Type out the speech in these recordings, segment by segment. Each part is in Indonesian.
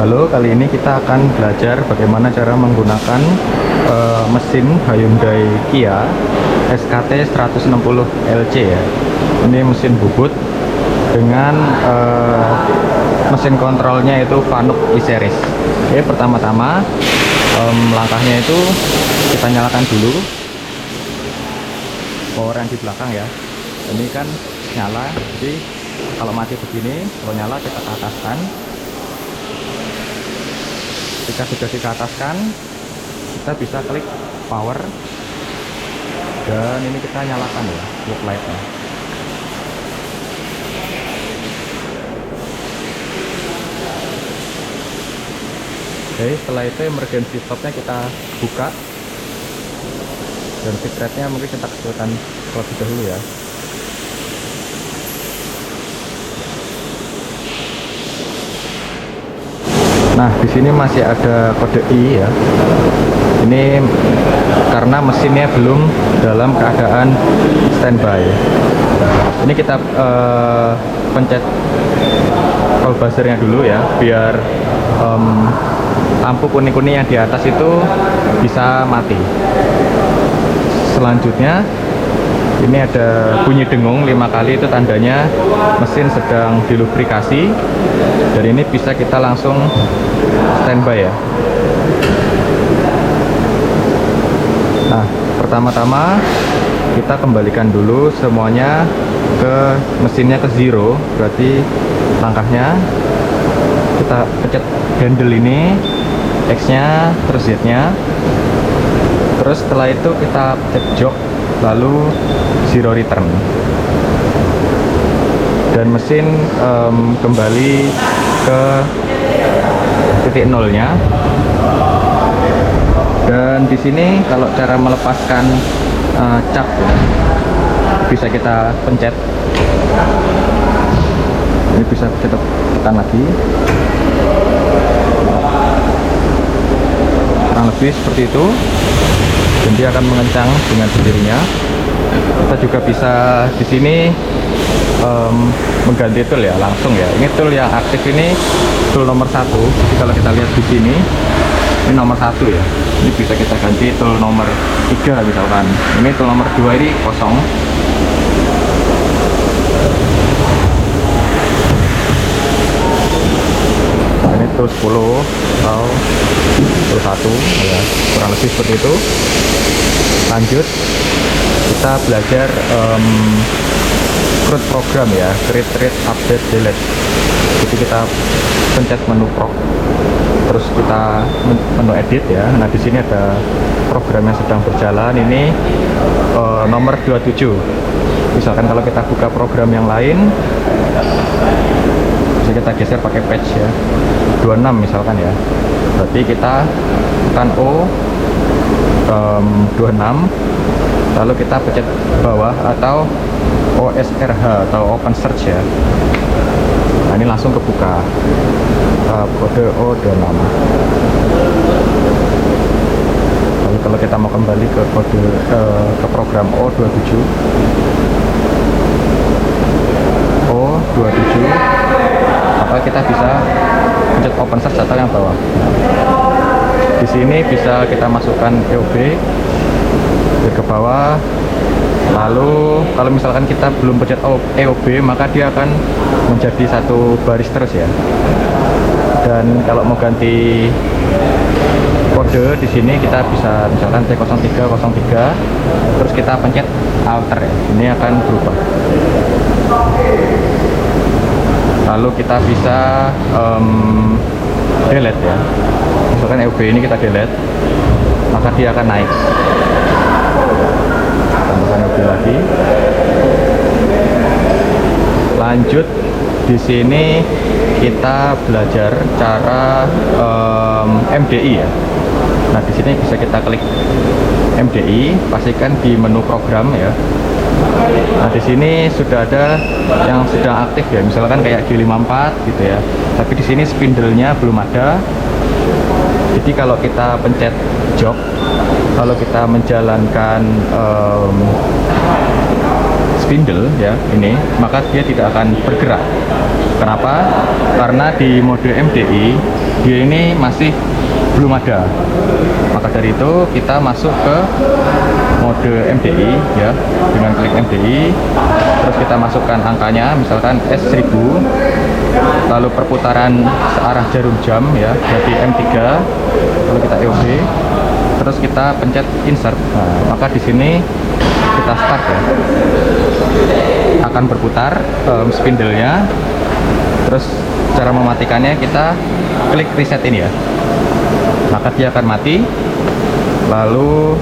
Halo, kali ini kita akan belajar bagaimana cara menggunakan mesin Hyundai Kia SKT 160 LC ya. Ini mesin bubut dengan mesin kontrolnya itu Fanuc E-Series. Oke, pertama-tama langkahnya itu kita nyalakan dulu power yang di belakang ya. Ini kan nyala, jadi kalau mati begini, kalau nyala kita ke ataskan. Jika sudah dikeataskan, kita bisa klik power dan ini kita nyalakan ya work light-nya. Oke, setelah itu emergency stop-nya kita buka dan fit rate-nya mungkin kita kecilkan terlebih dahulu ya. Nah, di sini masih ada kode I ya. Ini karena mesinnya belum dalam keadaan standby. Ini kita pencet call buzzer-nya dulu ya, biar lampu kuning-kuning yang di atas itu bisa mati. Selanjutnya ini ada bunyi dengung 5 kali, itu tandanya mesin sedang dilubrikasi. Dan ini bisa kita langsung standby ya. Nah, pertama-tama kita kembalikan dulu semuanya ke mesinnya ke zero. Berarti langkahnya kita pencet handle ini, X-nya, terus Z-nya. Terus setelah itu kita pencet jok, lalu zero return. Dan mesin kembali ke titik nolnya. Dan di sini kalau cara melepaskan cap ya, bisa kita pencet. Ini bisa kita tekan lagi. Kurang lebih seperti itu. Dan dia akan mengencang dengan sendirinya. Kita juga bisa di sini mengganti tool ya, langsung ya. Ini tool yang aktif, ini tool nomor 1. Jadi kalau kita lihat di sini, ini nomor 1 ya. Ini bisa kita ganti tool nomor 3 misalkan. Ini tool nomor 2 ini kosong. Nah, ini tool 10 atau tool 1 ya, kurang lebih seperti itu. Lanjut, kita belajar CRUD program ya, create, update, delete. Jadi kita pencet menu prog, terus kita menu edit ya. Nah, di sini ada program yang sedang berjalan. Ini nomor 27. Misalkan kalau kita buka program yang lain, bisa kita geser pakai patch ya, 26 misalkan ya. Berarti kita tekan O, 26, lalu kita pencet bawah atau OSRH atau Open Search ya. Nah, ini langsung kebuka kode O26. Lalu kalau kita mau kembali ke kode ke program O27, maka kita bisa pencet Open Search atau yang bawah. Di sini bisa kita masukkan EOB ke bawah. Lalu kalau misalkan kita belum pencet EOB, maka dia akan menjadi satu baris terus ya. Dan kalau mau ganti kode di sini kita bisa misalkan T0303, terus kita pencet Alter ya. Ini akan berubah. Lalu kita bisa delete ya. Misalkan EOB ini kita delete, maka dia akan naik. Tambahkan EOB lagi. Lanjut, di sini kita belajar cara MDI ya. Nah, di sini bisa kita klik MDI, pastikan di menu program ya. Nah, di sini sudah ada yang sedang aktif ya, misalkan kayak G54 gitu ya. Tapi di sini spindle-nya belum ada. Jadi kalau kita pencet jok, kalau kita menjalankan spindle ya ini, maka dia tidak akan bergerak. Kenapa? Karena di mode MDI dia ini masih belum ada. Maka dari itu kita masuk ke mode MDI ya, dengan klik MDI, terus kita masukkan angkanya, misalkan S1000, lalu perputaran searah jarum jam ya, jadi M3, lalu kita EOB, terus kita pencet insert. Nah, maka di sini kita start ya, akan berputar spindle-nya. Terus cara mematikannya kita klik reset ini ya, maka dia akan mati. Lalu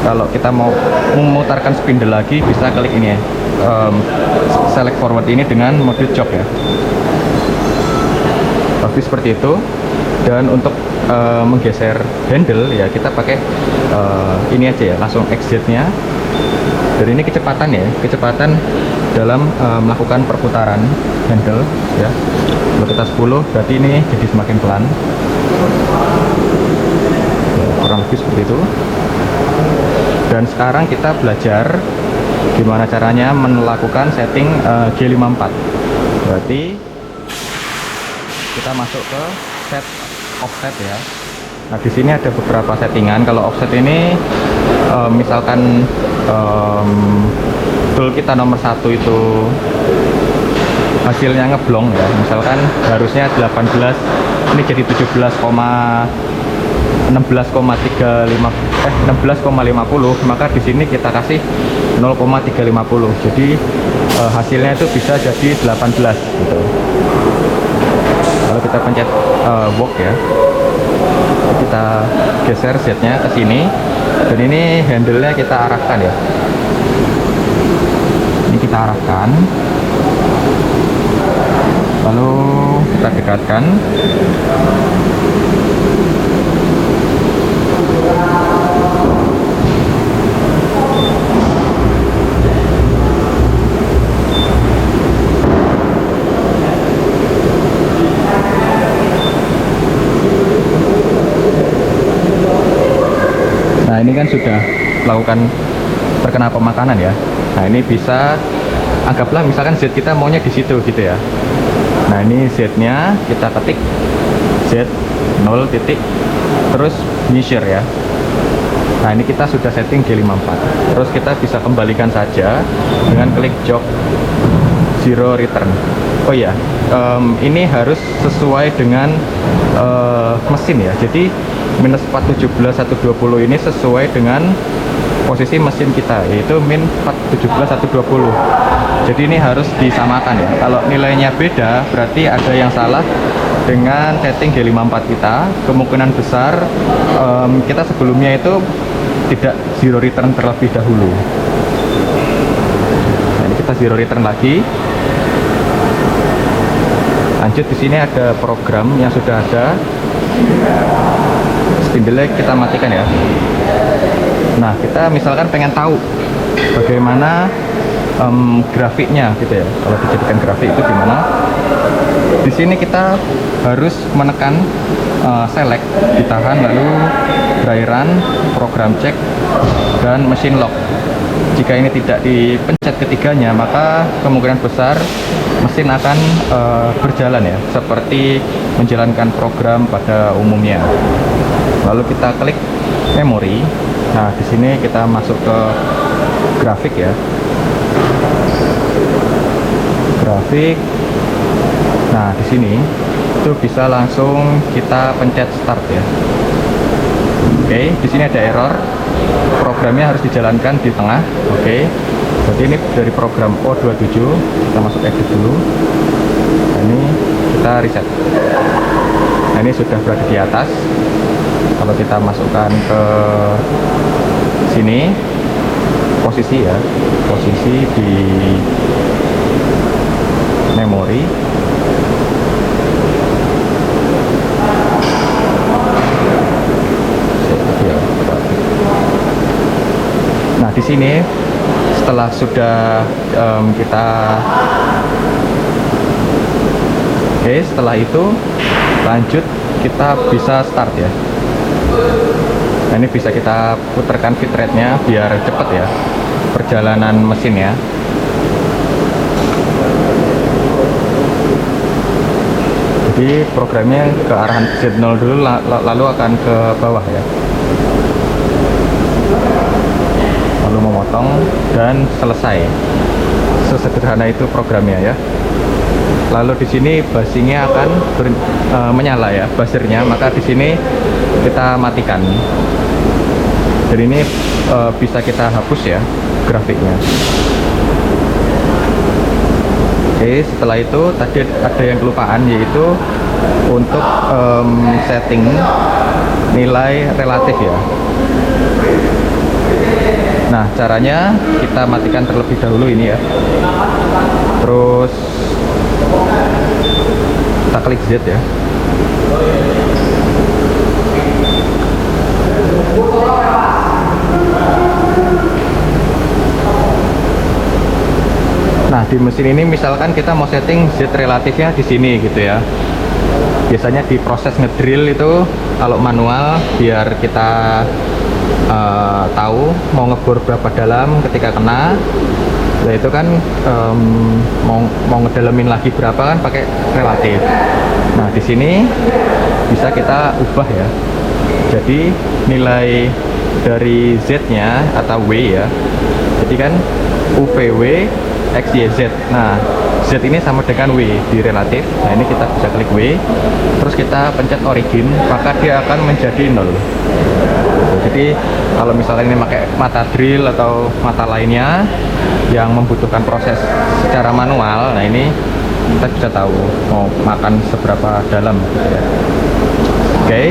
kalau kita mau memutarkan spindle lagi, bisa klik ini ya, select forward ini dengan mode jog ya. Tapi seperti itu. Dan untuk menggeser handle ya, kita pakai ini aja ya, langsung exit nya. Dan ini kecepatan ya, kecepatan dalam melakukan perputaran handle ya. Kalau kita 10, berarti ini jadi semakin pelan ya, kurang lebih seperti itu. Dan sekarang kita belajar gimana caranya melakukan setting G54. Berarti kita masuk ke set offset ya. Nah, di sini ada beberapa settingan. Kalau offset ini misalkan tool kita nomor 1 itu hasilnya ngeblong ya, misalkan harusnya 18, ini jadi 16,50, maka di sini kita kasih 0,350, jadi hasilnya itu bisa jadi 18 gitu. Lalu kita pencet work ya, kita geser setnya ke sini, dan ini handle-nya kita arahkan ya, ini kita arahkan, lalu kita dekatkan. Nah, ini kan sudah melakukan terkena pemakanan ya. Nah, ini bisa, anggaplah misalkan Z kita maunya di situ gitu ya. Nah, ini Z-nya kita ketik Z 0 titik, terus measure ya. Nah, ini kita sudah setting G54. Terus kita bisa kembalikan saja dengan klik jog zero return. Oh iya, ini harus sesuai dengan mesin ya. Jadi minus 417 120 ini sesuai dengan posisi mesin kita, yaitu min 417 120. Jadi ini harus disamakan ya. Kalau nilainya beda, berarti ada yang salah dengan setting G54 kita. Kemungkinan besar kita sebelumnya itu tidak zero return terlebih dahulu. Nah, ini kita zero return lagi. Lanjut, di sini ada program yang sudah ada. Spindle kita matikan ya. Nah, kita misalkan pengen tahu bagaimana grafiknya gitu ya. Kalau dijadikan grafik itu gimana? Di sini kita harus menekan select, ditahan, lalu dry run, program check, dan machine lock. Jika ini tidak dipencet ketiganya, maka kemungkinan besar mesin akan berjalan ya, seperti menjalankan program pada umumnya. Lalu kita klik memori. Nah, di sini kita masuk ke grafik ya. Grafik. Nah, di sini itu bisa langsung kita pencet start ya. Oke, di sini ada error. Programnya harus dijalankan di tengah. Oke. Jadi ini dari program O27, kita masuk edit dulu. Nah, ini kita reset. Nah, ini sudah berada di atas. Kalau kita masukkan ke sini, posisi ya, posisi di memori. Nah, di sini setelah sudah kita setelah itu lanjut, kita bisa start ya. Nah, ini bisa kita putarkan bitrate-nya biar cepat ya perjalanan mesin ya. Jadi programnya ke arahan Z0 dulu, lalu akan ke bawah ya. Lalu memotong dan selesai. Sesederhana itu programnya ya. Lalu di sini buzzingnya akan menyala ya, buzzernya. Maka di sini kita matikan. Dan ini bisa kita hapus ya grafiknya. Oke, setelah itu tadi ada yang kelupaan, yaitu untuk setting nilai relatif ya. Nah, caranya kita matikan terlebih dahulu ini ya. Terus kita klik Z ya. Nah, di mesin ini misalkan kita mau setting Z relatifnya di sini gitu ya. Biasanya di proses ngedrill itu kalau manual biar kita tahu mau ngebor berapa dalam ketika kena. Nah, itu kan mau ngedalemin lagi berapa kan pakai relatif. Nah, di sini bisa kita ubah ya. Jadi nilai dari Z-nya atau W ya. Jadi kan UVW XYZ. Nah, Z ini sama dengan W di relatif. Nah, ini kita bisa klik W, terus kita pencet origin, maka dia akan menjadi 0. Jadi kalau misalnya ini pakai mata drill atau mata lainnya yang membutuhkan proses secara manual, nah ini kita bisa tahu mau makan seberapa dalam gitu ya. Oke.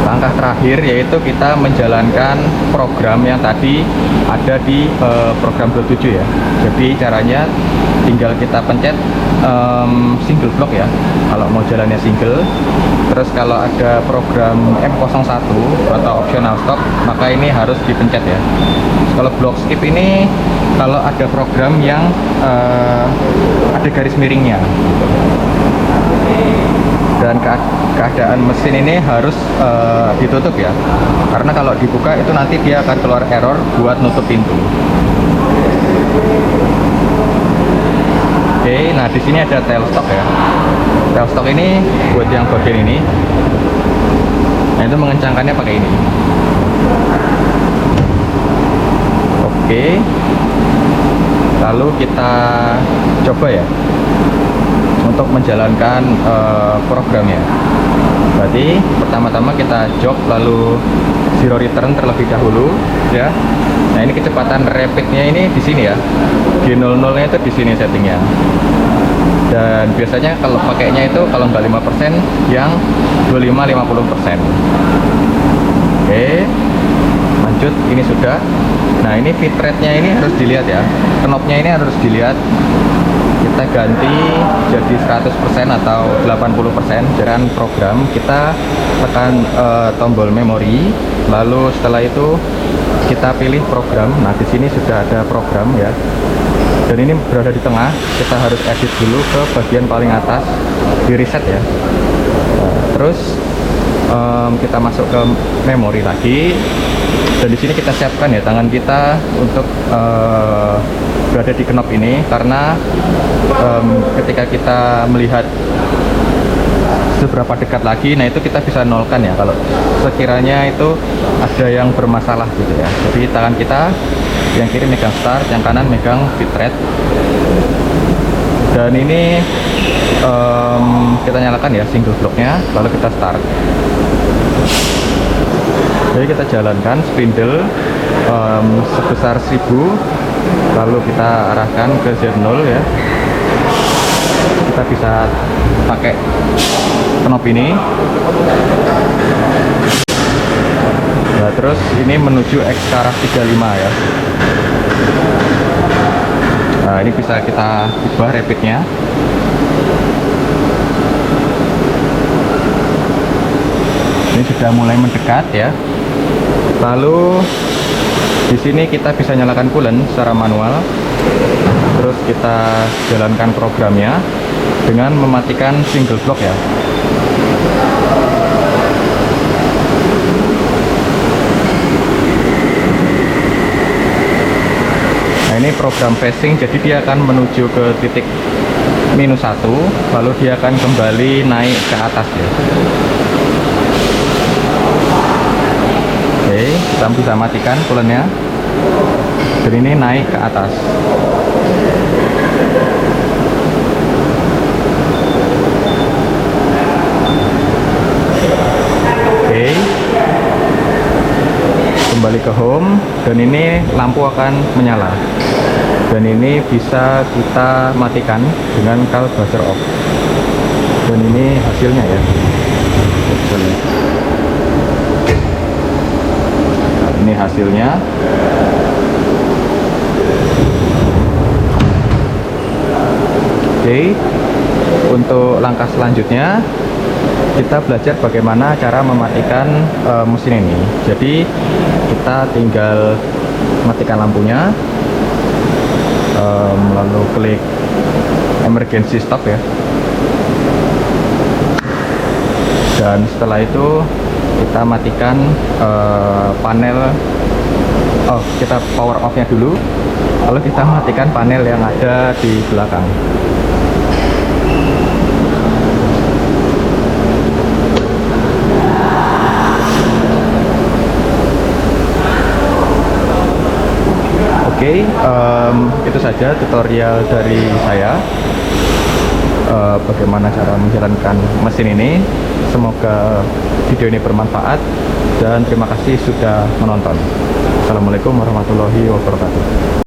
Langkah terakhir yaitu kita menjalankan program yang tadi ada di program 27 ya. Jadi caranya tinggal kita pencet single block ya kalau mau jalannya single. Terus kalau ada program M01 atau optional stop, maka ini harus dipencet ya. Kalau block skip ini kalau ada program yang ada garis miringnya dan keadaan mesin ini harus ditutup ya, karena kalau dibuka itu nanti dia akan keluar error buat nutup pintu. Oke, nah di sini ada tail stock ya. Tail stock ini buat yang bagian ini. Nah, itu mengencangkannya pakai ini. Oke, lalu kita coba ya untuk menjalankan programnya. Berarti pertama-tama kita jog lalu zero return terlebih dahulu ya. Nah, ini kecepatan rapidnya ini di sini ya. G00 nya itu di sini settingnya. Dan biasanya kalau pakainya itu kalau nggak 5% yang 25-50%. Oke, lanjut, ini sudah. Nah, ini bitrate-nya ini harus dilihat ya, knobnya ini harus dilihat. Kita ganti jadi 100% atau 80%. Jalan program kita tekan tombol memori, lalu setelah itu kita pilih program. Nah, di sini sudah ada program ya, dan ini berada di tengah. Kita harus edit dulu ke bagian paling atas, di reset ya. Terus kita masuk ke memori lagi, dan di sini kita siapkan ya tangan kita untuk berada di knob ini, karena ketika kita melihat seberapa dekat lagi, nah itu kita bisa nolkan ya kalau sekiranya itu ada yang bermasalah gitu ya. Jadi tangan kita yang kiri megang start, yang kanan megang bitrate. Dan ini kita nyalakan ya single blocknya, lalu kita start. Jadi kita jalankan spindle sebesar 1000, lalu kita arahkan ke Z0 ya. Kita bisa pakai knob ini. Nah, terus ini menuju X-Karaf 35 ya. Nah, ini bisa kita ubah rapidnya. Ini sudah mulai mendekat ya. Lalu di sini kita bisa nyalakan coolant secara manual. Terus kita jalankan programnya dengan mematikan single block ya. Nah, ini program phasing, jadi dia akan menuju ke titik -1, lalu dia akan kembali naik ke atas ya. Oke, kita bisa matikan coolant-nya. Dan ini naik ke atas. Oke, kembali ke home, dan ini lampu akan menyala. Dan ini bisa kita matikan dengan car buzzer off. Dan ini hasilnya ya. Nah, ini hasilnya. Oke, untuk langkah selanjutnya kita belajar bagaimana cara mematikan mesin ini. Jadi kita tinggal matikan lampunya, lalu klik emergency stop ya, dan setelah itu kita matikan panel. Kita power off nya dulu, lalu kita matikan panel yang ada di belakang. Oke, itu saja tutorial dari saya, bagaimana cara menjalankan mesin ini. Semoga video ini bermanfaat, dan terima kasih sudah menonton. Assalamualaikum warahmatullahi wabarakatuh.